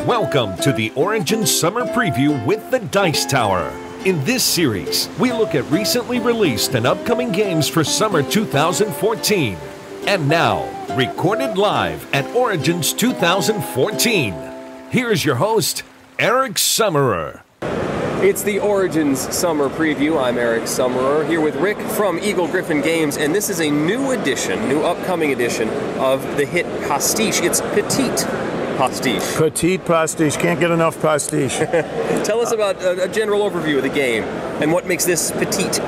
Welcome to the Origin Summer Preview with the Dice Tower. In this series, we look at recently released and upcoming games for summer 2014. And now, recorded live at Origins 2014. Here's your host, Eric Summerer. It's the Origins Summer Preview. I'm Eric Summerer, here with Rick from Gryphon Games, and this is a new upcoming edition of the hit Pastiche. It's Petite Pastiche. Petite Pastiche. Can't get enough pastiche. Tell us about a general overview of the game and what makes this petite.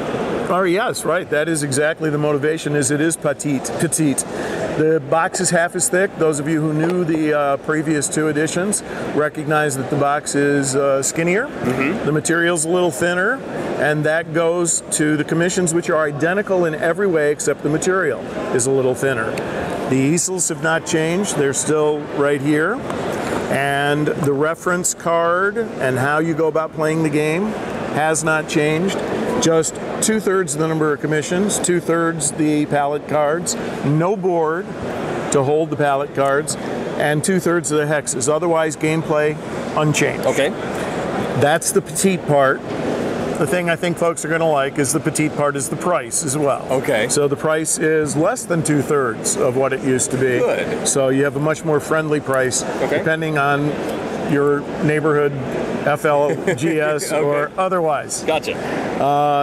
Oh yes, right. That is exactly the motivation. It is petite. The box is half as thick. Those of you who knew the previous two editions recognize that the box is skinnier. The material's a little thinner, and that goes to the commissions, which are identical in every way except the material is a little thinner. The easels have not changed. They're still right here. And the reference card and how you go about playing the game has not changed. Just 2/3 the number of commissions, 2/3 the palette cards, no board to hold the palette cards, and 2/3 of the hexes. Otherwise, gameplay unchanged. Okay. That's the petite part. The thing I think folks are going to like is the petite part is the price as well. Okay. So the price is less than 2/3 of what it used to be. Good. So you have a much more friendly price, depending on your neighborhood FLGS Okay. or otherwise. Gotcha.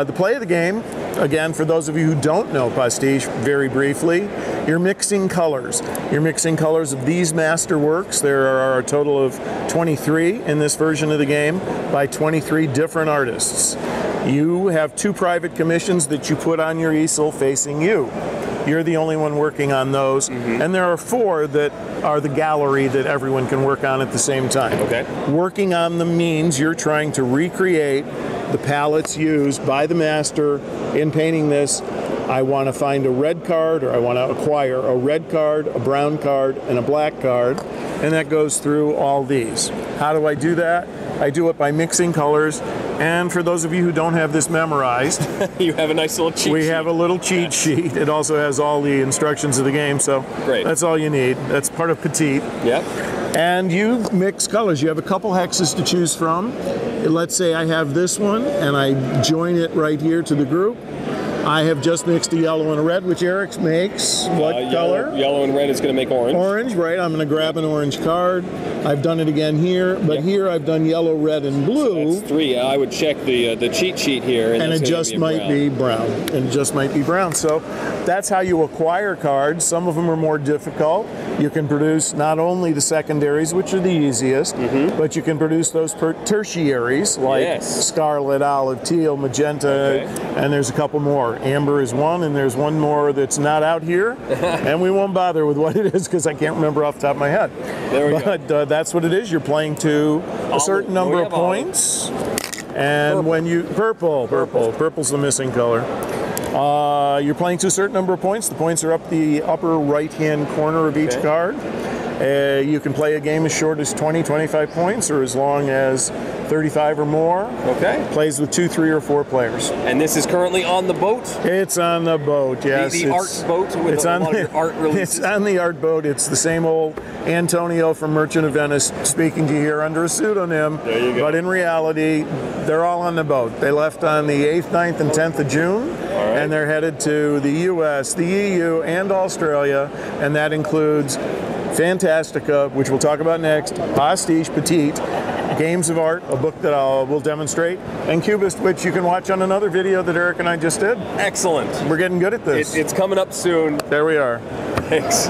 The play of the game, again, for those of you who don't know Pastiche, very briefly, you're mixing colors. You're mixing colors of these masterworks. There are a total of 23 in this version of the game by 23 different artists. You have 2 private commissions that you put on your easel facing you. You're the only one working on those, and there are 4 that are the gallery that everyone can work on at the same time. Okay. Working on them means you're trying to recreate the palettes used by the master in painting this. I want to find a red card, or I want to acquire a red card, a brown card, and a black card, and that goes through all these. How do I do that? I do it by mixing colors, and for those of you who don't have this memorized, You have a nice little cheat sheet. we have a little cheat sheet. It also has all the instructions of the game, so Great. That's all you need. That's part of Petite. Yep. And you mix colors. You have a couple hexes to choose from. Let's say I have this one, and I join it right here to the group. I have just mixed a yellow and a red, which Eric makes. What color? Yellow and red is going to make orange. Orange, right. I'm going to grab an orange card. I've done it again here, but here I've done yellow, red, and blue. That's 3. I would check the cheat sheet here. And it just might be brown. And it just might be brown. So that's how you acquire cards. Some of them are more difficult. You can produce not only the secondaries, which are the easiest, but you can produce those tertiaries, like scarlet, olive, teal, magenta, and there's a couple more. Amber is one, and there's one more that's not out here, and we won't bother with what it is because I can't remember off the top of my head. There we go. That's what it is. You're playing to a certain number of points, and when you purple's the missing color. You're playing to a certain number of points. The points are up the upper right-hand corner of each card. You can play a game as short as 20, 25 points, or as long as 35 or more. Okay. Plays with 2, 3, or 4 players. And this is currently on the boat? It's on the boat, yes. The art boat with a lot of your art releases? It's on the art boat. It's the same old Antonio from Merchant of Venice speaking to you here under a pseudonym. There you go. But in reality, they're all on the boat. They left on the 8th, 9th, and 10th of June. And they're headed to the US, the EU, and Australia, and that includes Fantastica, which we'll talk about next, Pastiche, Petite, Games of Art, a book that we'll demonstrate, and Cubist, which you can watch on another video that Eric and I just did. Excellent. We're getting good at this. It's coming up soon. There we are. Thanks.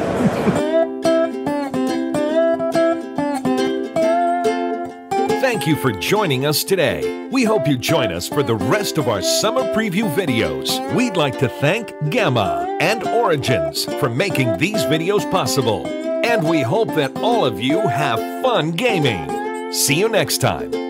Thank you for joining us today. We hope you join us for the rest of our summer preview videos. We'd like to thank Gamma and Origins for making these videos possible. And we hope that all of you have fun gaming. See you next time.